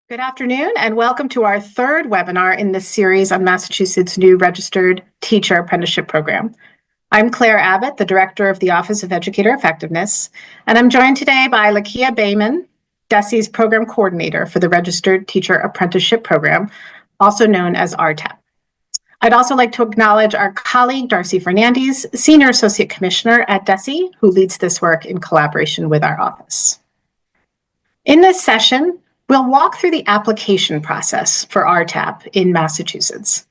Good afternoon, and welcome to our third webinar in this series on Massachusetts' new Registered Teacher Apprenticeship Program. I'm Claire Abbott, the Director of the Office of Educator Effectiveness, and I'm joined today by Lakia Bayman, DESE's Program Coordinator for the Registered Teacher Apprenticeship Program, also known as RTAP. I'd also like to acknowledge our colleague, Darcy Fernandez, Senior Associate Commissioner at DESE, who leads this work in collaboration with our office. In this session, we'll walk through the application process for RTAP in Massachusetts.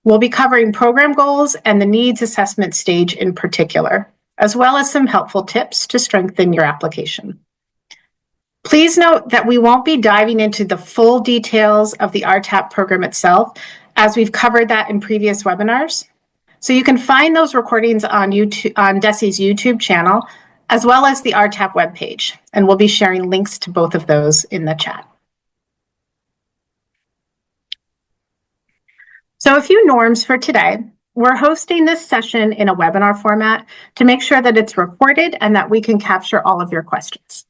We'll be covering program goals and the needs assessment stage in particular, as well as some helpful tips to strengthen your application. Please note that we won't be diving into the full details of the RTAP program itself, as we've covered that in previous webinars. So you can find those recordings on DESE's YouTube channel, as well as the RTAP webpage, and we'll be sharing links to both of those in the chat. So a few norms for today. We're hosting this session in a webinar format to make sure that it's recorded and that we can capture all of your questions.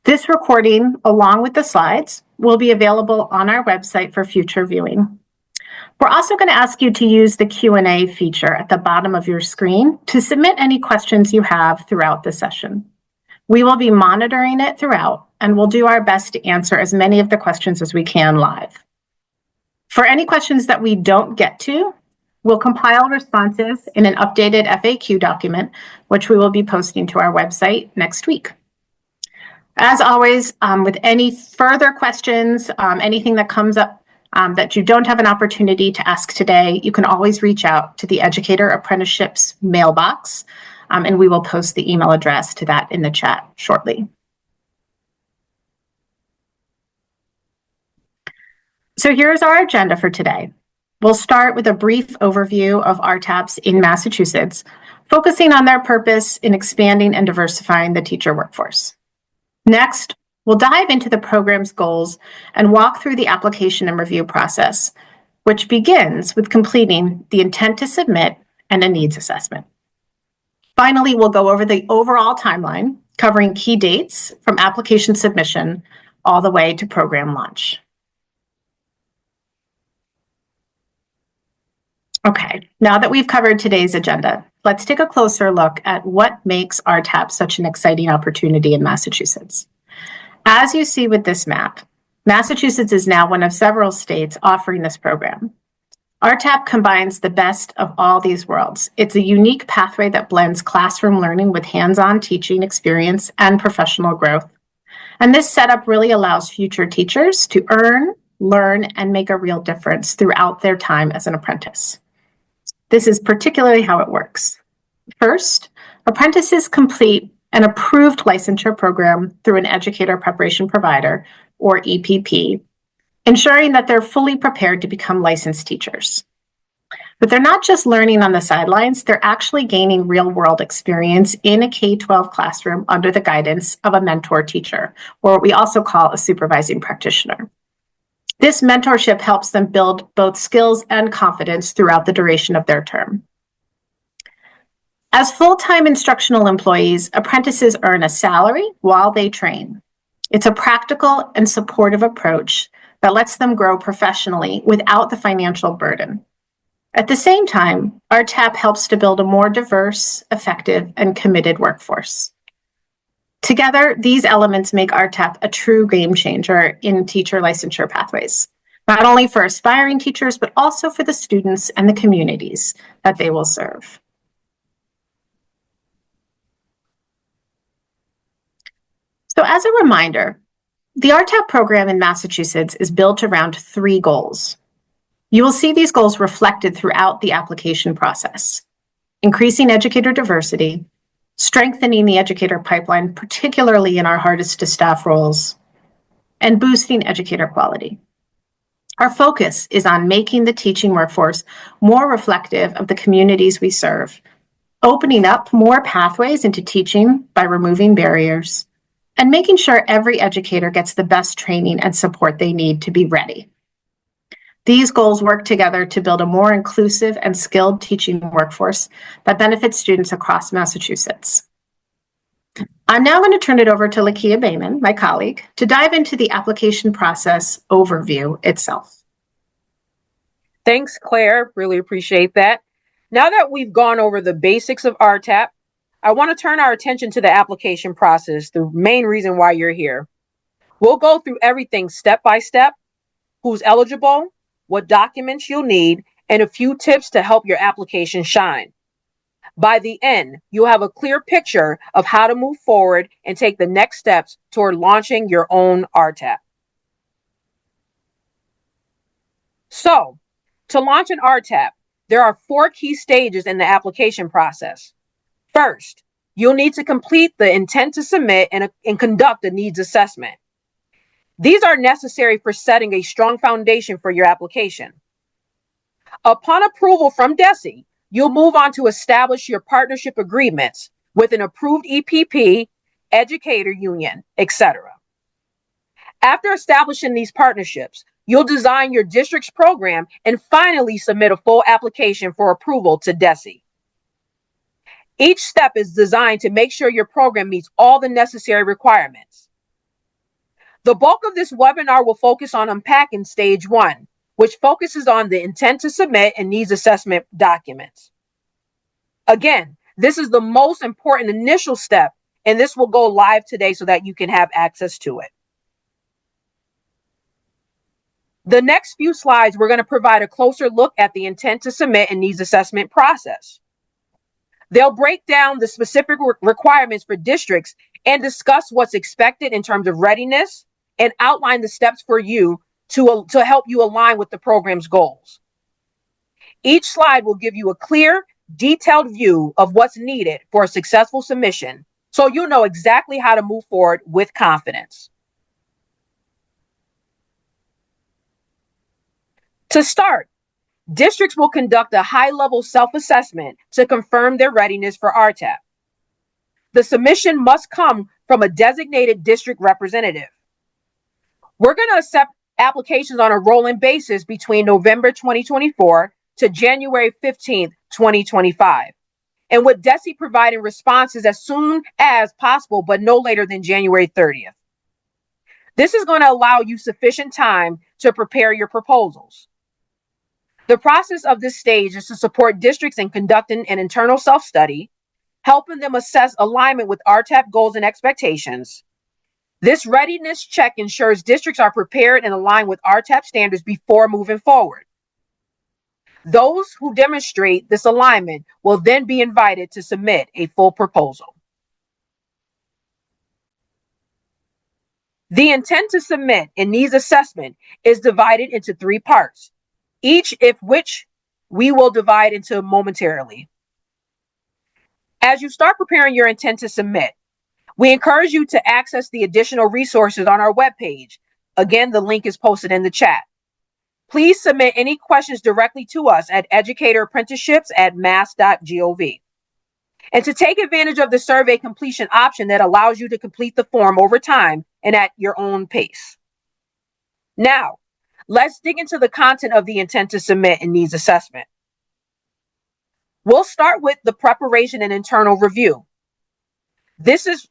This recording, along with the slides, will be available on our website for future viewing. We're also going to ask you to use the Q&A feature at the bottom of your screen to submit any questions you have throughout the session. We will be monitoring it throughout, and we'll do our best to answer as many of the questions as we can live. For any questions that we don't get to, we'll compile responses in an updated FAQ document, which we will be posting to our website next week. As always, with any further questions, anything that comes up that you don't have an opportunity to ask today, you can always reach out to the Educator Apprenticeships mailbox, and we will post the email address to that in the chat shortly. So here's our agenda for today. We'll start with a brief overview of RTAPs in Massachusetts, focusing on their purpose in expanding and diversifying the teacher workforce. Next, we'll dive into the program's goals and walk through the application and review process, which begins with completing the intent to submit and a needs assessment. Finally, we'll go over the overall timeline, covering key dates from application submission all the way to program launch. Okay, now that we've covered today's agenda, let's take a closer look at what makes RTAP such an exciting opportunity in Massachusetts. As you see with this map, Massachusetts is now one of several states offering this program. RTAP combines the best of all these worlds. It's a unique pathway that blends classroom learning with hands-on teaching experience and professional growth. And this setup really allows future teachers to earn, learn, and make a real difference throughout their time as an apprentice. This is particularly how it works. First, apprentices complete an approved licensure program through an educator preparation provider, or EPP, ensuring that they're fully prepared to become licensed teachers. But they're not just learning on the sidelines, they're actually gaining real-world experience in a K-12 classroom under the guidance of a mentor teacher, or what we also call a supervising practitioner. This mentorship helps them build both skills and confidence throughout the duration of their term. As full-time instructional employees, apprentices earn a salary while they train. It's a practical and supportive approach that lets them grow professionally without the financial burden. At the same time, RTAP helps to build a more diverse, effective, and committed workforce. Together, these elements make RTAP a true game changer in teacher licensure pathways, not only for aspiring teachers, but also for the students and the communities that they will serve. So as a reminder, the RTAP program in Massachusetts is built around 3 goals. You will see these goals reflected throughout the application process: increasing educator diversity, strengthening the educator pipeline, particularly in our hardest to staff roles, and boosting educator quality. Our focus is on making the teaching workforce more reflective of the communities we serve, opening up more pathways into teaching by removing barriers, and making sure every educator gets the best training and support they need to be ready. These goals work together to build a more inclusive and skilled teaching workforce that benefits students across Massachusetts. I'm now going to turn it over to Lakia Bayman, my colleague, to dive into the application process overview itself. Thanks, Claire. Really appreciate that. Now that we've gone over the basics of RTAP, I want to turn our attention to the application process, the main reason why you're here. We'll go through everything step by step, who's eligible, what documents you'll need, and a few tips to help your application shine. By the end, you'll have a clear picture of how to move forward and take the next steps toward launching your own RTAP. So, to launch an RTAP, there are 4 key stages in the application process. First, you'll need to complete the intent to submit and conduct a needs assessment. These are necessary for setting a strong foundation for your application. Upon approval from DESE, you'll move on to establish your partnership agreements with an approved EPP, educator union, etc. After establishing these partnerships, you'll design your district's program and finally submit a full application for approval to DESE. Each step is designed to make sure your program meets all the necessary requirements. The bulk of this webinar will focus on unpacking stage 1, which focuses on the intent to submit and needs assessment documents. Again, this is the most important initial step, and this will go live today so that you can have access to it. The next few slides, we're going to provide a closer look at the intent to submit and needs assessment process. They'll break down the specific requirements for districts and discuss what's expected in terms of readiness and outline the steps for you to help you align with the program's goals. Each slide will give you a clear, detailed view of what's needed for a successful submission, so you'll know exactly how to move forward with confidence. To start, districts will conduct a high-level self-assessment to confirm their readiness for RTAP. The submission must come from a designated district representative. We're going to accept applications on a rolling basis between November 2024 to January 15th, 2025, and with DESE providing responses as soon as possible, but no later than January 30th. This is going to allow you sufficient time to prepare your proposals. The process of this stage is to support districts in conducting an internal self-study, helping them assess alignment with RTAP goals and expectations. This readiness check ensures districts are prepared and aligned with RTAP standards before moving forward. Those who demonstrate this alignment will then be invited to submit a full proposal. The intent to submit and needs assessment is divided into 3 parts, each of which we will divide into momentarily. As you start preparing your intent to submit, we encourage you to access the additional resources on our webpage. Again, the link is posted in the chat. Please submit any questions directly to us at educatораpprenticeships@mass.gov. And to take advantage of the survey completion option that allows you to complete the form over time and at your own pace. Now, let's dig into the content of the intent to submit and needs assessment. We'll start with the preparation and internal review. This is,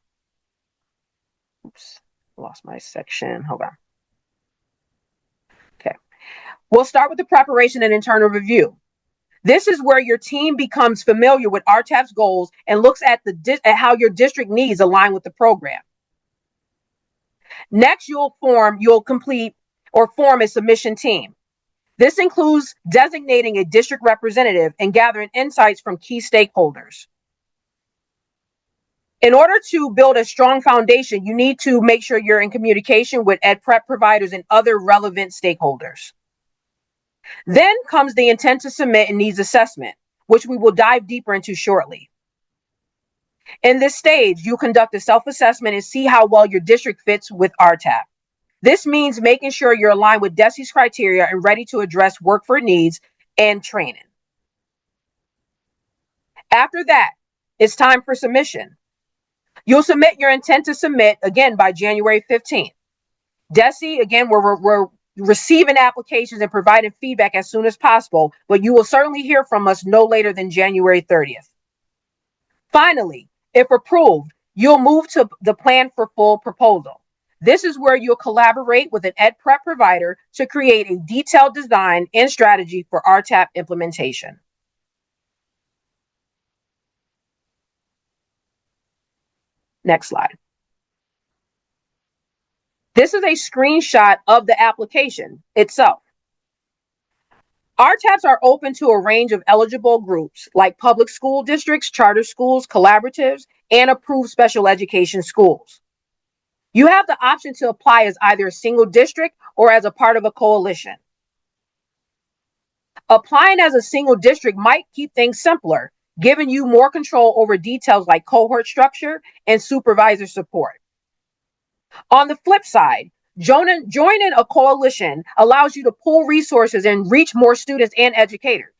oops, lost my section, hold on. Okay, we'll start with the preparation and internal review. This is where your team becomes familiar with RTAP's goals and looks at how your district needs align with the program. Next, you'll form a submission team. This includes designating a district representative and gathering insights from key stakeholders. In order to build a strong foundation, you need to make sure you're in communication with ed prep providers and other relevant stakeholders. Then comes the intent to submit and needs assessment, which we will dive deeper into shortly. In this stage, you conduct a self-assessment and see how well your district fits with RTAP. This means making sure you're aligned with DESE's criteria and ready to address workforce needs and training. After that, it's time for submission. You'll submit your intent to submit again by January 15th. DESE, again, we're receiving applications and providing feedback as soon as possible, but you will certainly hear from us no later than January 30th. Finally, if approved, you'll move to the plan for full proposal. This is where you'll collaborate with an ed prep provider to create a detailed design and strategy for RTAP implementation. Next slide. This is a screenshot of the application itself. RTAPs are open to a range of eligible groups like public school districts, charter schools, collaboratives, and approved special education schools. You have the option to apply as either a single district or as a part of a coalition. Applying as a single district might keep things simpler, giving you more control over details like cohort structure and supervisor support. On the flip side, joining a coalition allows you to pool resources and reach more students and educators.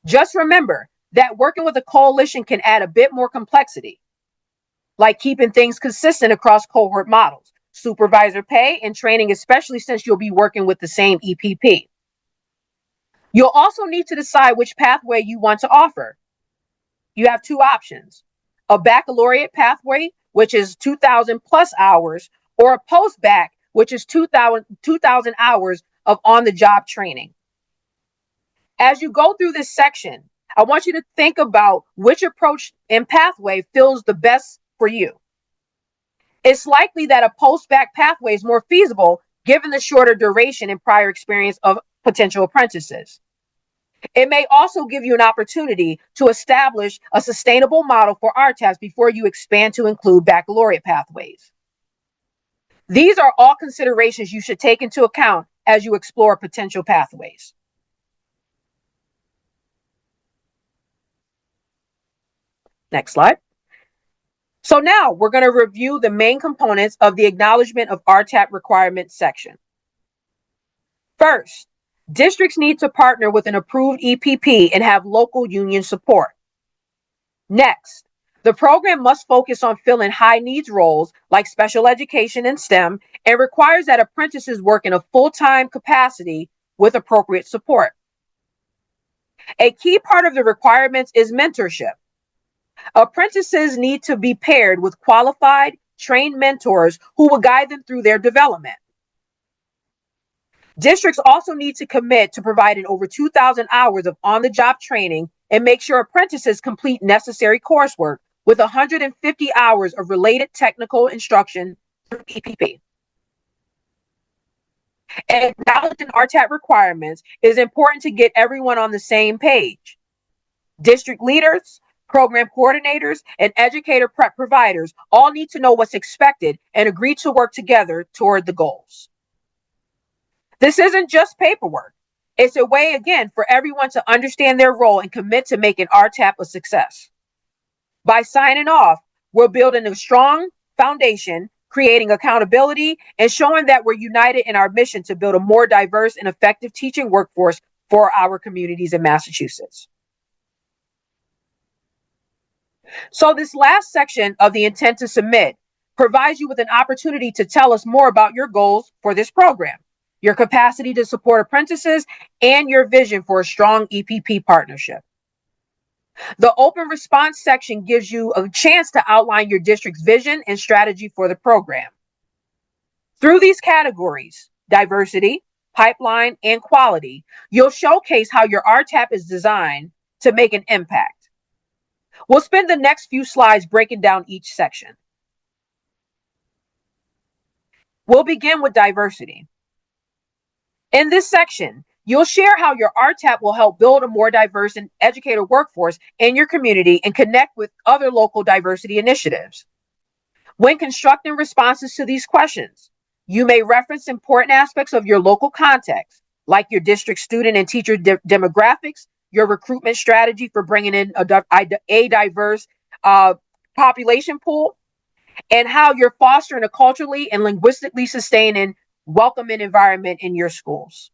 Just remember that working with a coalition can add a bit more complexity, like keeping things consistent across cohort models, supervisor pay, and training, especially since you'll be working with the same EPP. You'll also need to decide which pathway you want to offer. You have two options: a baccalaureate pathway, which is 2,000 plus hours, or a post-bac, which is 2,000 hours of on-the-job training. As you go through this section, I want you to think about which approach and pathway feels the best for you. It's likely that a post-bac pathway is more feasible given the shorter duration and prior experience of potential apprentices. It may also give you an opportunity to establish a sustainable model for RTAPs before you expand to include baccalaureate pathways. These are all considerations you should take into account as you explore potential pathways. Next slide. So now we're going to review the main components of the Acknowledgement of RTAP Requirements section. First, districts need to partner with an approved EPP and have local union support. Next, the program must focus on filling high needs roles like special education and STEM, and requires that apprentices work in a full-time capacity with appropriate support. A key part of the requirements is mentorship. Apprentices need to be paired with qualified, trained mentors who will guide them through their development. Districts also need to commit to providing over 2,000 hours of on-the-job training and make sure apprentices complete necessary coursework with 150 hours of related technical instruction through EPP. And acknowledging RTAP requirements, it is important to get everyone on the same page. District leaders, program coordinators, and educator prep providers all need to know what's expected and agree to work together toward the goals. This isn't just paperwork. It's a way, again, for everyone to understand their role and commit to making RTAP a success. By signing off, we're building a strong foundation, creating accountability, and showing that we're united in our mission to build a more diverse and effective teaching workforce for our communities in Massachusetts. So this last section of the intent to submit provides you with an opportunity to tell us more about your goals for this program, your capacity to support apprentices, and your vision for a strong EPP partnership. The open response section gives you a chance to outline your district's vision and strategy for the program. Through these categories, diversity, pipeline, and quality, you'll showcase how your RTAP is designed to make an impact. We'll spend the next few slides breaking down each section. We'll begin with diversity. In this section, you'll share how your RTAP will help build a more diverse and educator workforce in your community and connect with other local diversity initiatives. When constructing responses to these questions, you may reference important aspects of your local context, like your district student and teacher demographics, your recruitment strategy for bringing in a diverse population pool, and how you're fostering a culturally and linguistically sustaining, welcoming environment in your schools.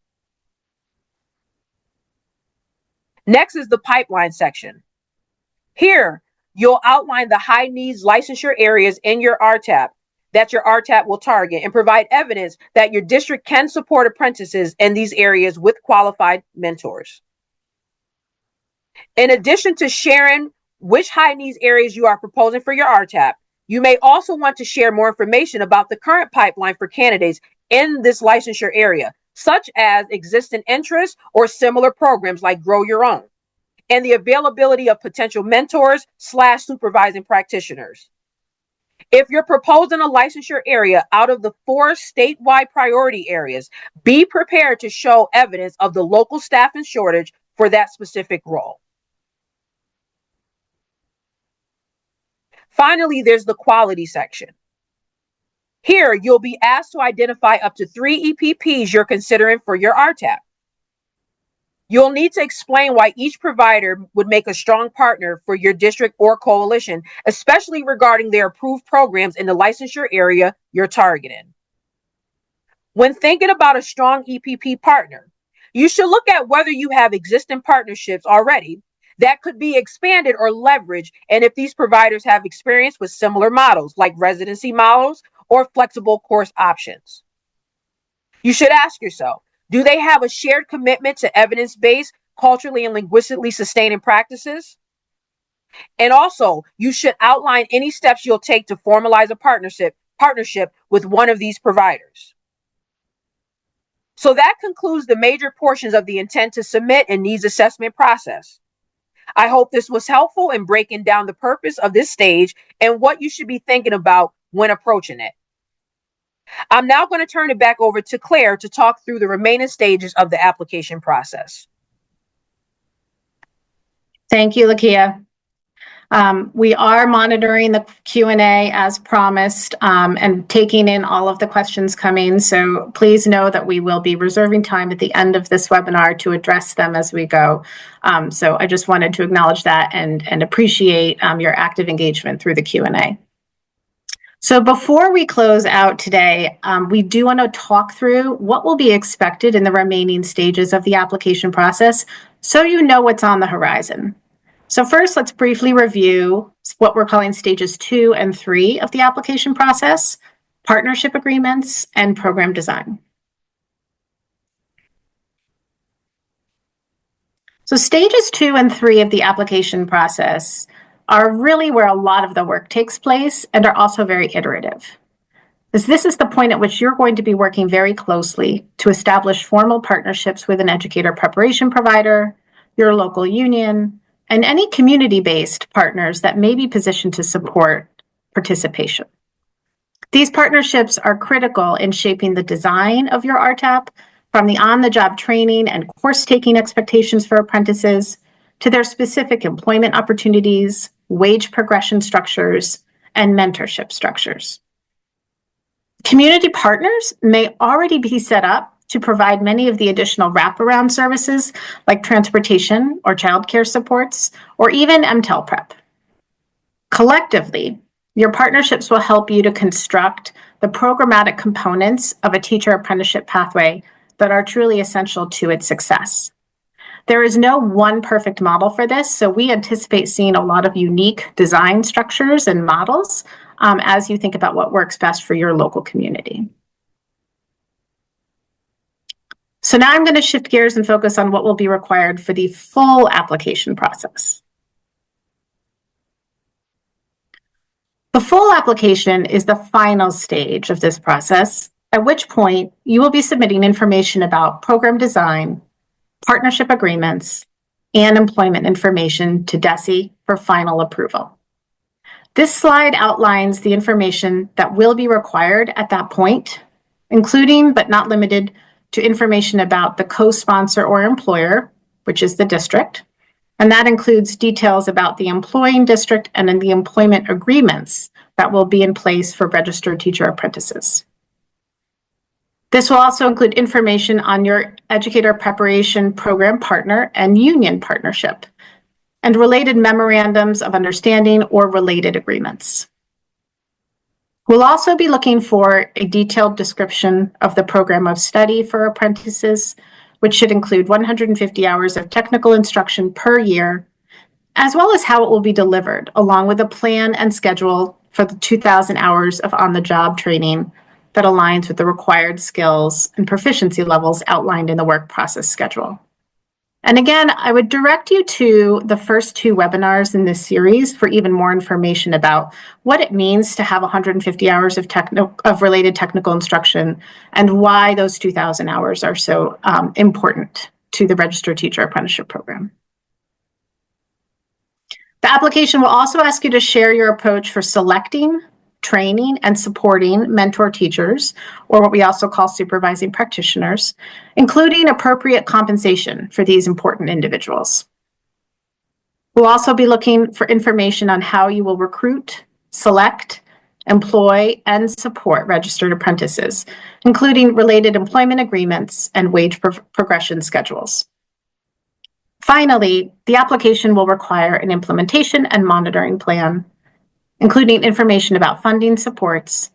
Next is the pipeline section. Here, you'll outline the high needs licensure areas in your RTAP that your RTAP will target and provide evidence that your district can support apprentices in these areas with qualified mentors. In addition to sharing which high needs areas you are proposing for your RTAP, You may also want to share more information about the current pipeline for candidates in this licensure area, such as existing interests or similar programs like Grow Your Own, and the availability of potential mentors / supervising practitioners. If you're proposing a licensure area out of the 4 statewide priority areas, be prepared to show evidence of the local staffing shortage for that specific role. Finally, there's the quality section. Here, you'll be asked to identify up to 3 EPPs you're considering for your RTAP. You'll need to explain why each provider would make a strong partner for your district or coalition, especially regarding their approved programs in the licensure area you're targeting. When thinking about a strong EPP partner, you should look at whether you have existing partnerships already that could be expanded or leveraged, and if these providers have experience with similar models like residency models or flexible course options. You should ask yourself, do they have a shared commitment to evidence-based, culturally and linguistically sustaining practices? And also, you should outline any steps you'll take to formalize a partnership with one of these providers. So that concludes the major portions of the intent to submit and needs assessment process. I hope this was helpful in breaking down the purpose of this stage and what you should be thinking about when approaching it. I'm now going to turn it back over to Claire to talk through the remaining stages of the application process. Thank you, Lakia. We are monitoring the Q&A as promised and taking in all of the questions coming. So please know that we will be reserving time at the end of this webinar to address them as we go. So I just wanted to acknowledge that and appreciate your active engagement through the Q&A. So before we close out today, we do want to talk through what will be expected in the remaining stages of the application process so you know what's on the horizon. So first, let's briefly review what we're calling stages 2 and 3 of the application process: partnership agreements and program design. So stages 2 and 3 of the application process are really where a lot of the work takes place and are also very iterative. This is the point at which you're going to be working very closely to establish formal partnerships with an educator preparation provider, your local union, and any community-based partners that may be positioned to support participation. These partnerships are critical in shaping the design of your RTAP, from the on-the-job training and course-taking expectations for apprentices to their specific employment opportunities, wage progression structures, and mentorship structures. Community partners may already be set up to provide many of the additional wraparound services like transportation or childcare supports, or even MTEL prep. Collectively, your partnerships will help you to construct the programmatic components of a teacher apprenticeship pathway that are truly essential to its success. There is no one perfect model for this, so we anticipate seeing a lot of unique design structures and models as you think about what works best for your local community. So now I'm going to shift gears and focus on what will be required for the full application process. The full application is the final stage of this process, at which point you will be submitting information about program design, partnership agreements, and employment information to DESE for final approval. This slide outlines the information that will be required at that point, including but not limited to information about the co-sponsor or employer, which is the district, and that includes details about the employing district and then the employment agreements that will be in place for registered teacher apprentices. This will also include information on your educator preparation program partner and union partnership, and related memorandums of understanding or related agreements. We'll also be looking for a detailed description of the program of study for apprentices, which should include 150 hours of technical instruction per year, as well as how it will be delivered, along with a plan and schedule for the 2,000 hours of on-the-job training that aligns with the required skills and proficiency levels outlined in the work process schedule. And again, I would direct you to the first 2 webinars in this series for even more information about what it means to have 150 hours of related technical instruction and why those 2,000 hours are so important to the Registered Teacher Apprenticeship Program. The application will also ask you to share your approach for selecting, training, and supporting mentor teachers, or what we also call supervising practitioners, including appropriate compensation for these important individuals. We'll also be looking for information on how you will recruit, select, employ, and support registered apprentices, including related employment agreements and wage progression schedules. Finally, the application will require an implementation and monitoring plan, including information about funding supports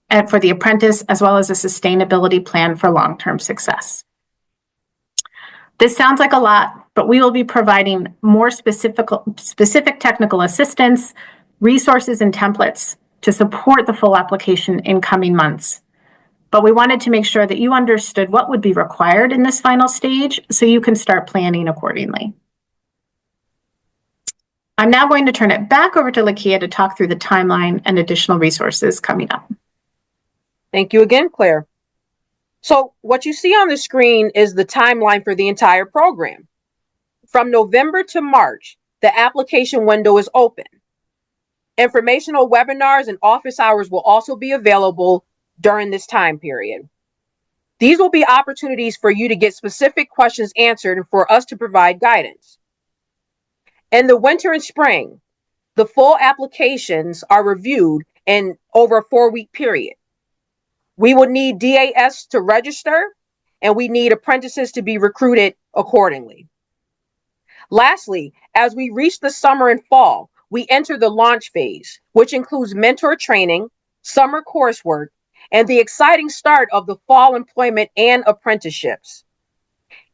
and for the apprentice, as well as a sustainability plan for long-term success. This sounds like a lot, but we will be providing more specific technical assistance, resources, and templates to support the full application in coming months. But we wanted to make sure that you understood what would be required in this final stage so you can start planning accordingly. I'm now going to turn it back over to Lakia to talk through the timeline and additional resources coming up. Thank you again, Claire. So what you see on the screen is the timeline for the entire program. From November to March, the application window is open. Informational webinars and office hours will also be available during this time period. These will be opportunities for you to get specific questions answered and for us to provide guidance. In the winter and spring, the full applications are reviewed in over a 4-week period. We would need DESE to register, and we need apprentices to be recruited accordingly. Lastly, as we reach the summer and fall, we enter the launch phase, which includes mentor training, summer coursework, and the exciting start of the fall employment and apprenticeships.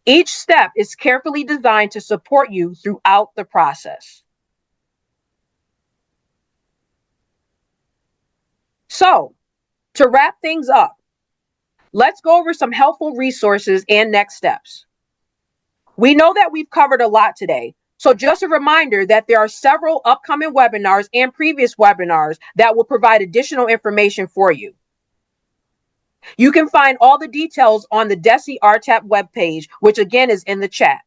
Each step is carefully designed to support you throughout the process. So, to wrap things up, let's go over some helpful resources and next steps. We know that we've covered a lot today, so just a reminder that there are several upcoming webinars and previous webinars that will provide additional information for you. You can find all the details on the DESE RTAP webpage, which again is in the chat.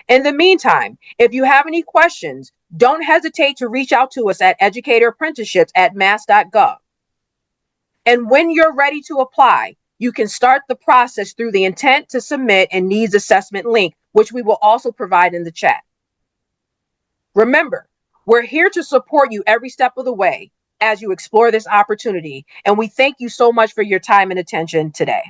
In the meantime, if you have any questions, don't hesitate to reach out to us at educatораpprenticeships@mass.gov. And when you're ready to apply, you can start the process through the intent to submit and needs assessment link, which we will also provide in the chat. Remember, we're here to support you every step of the way as you explore this opportunity, and we thank you so much for your time and attention today.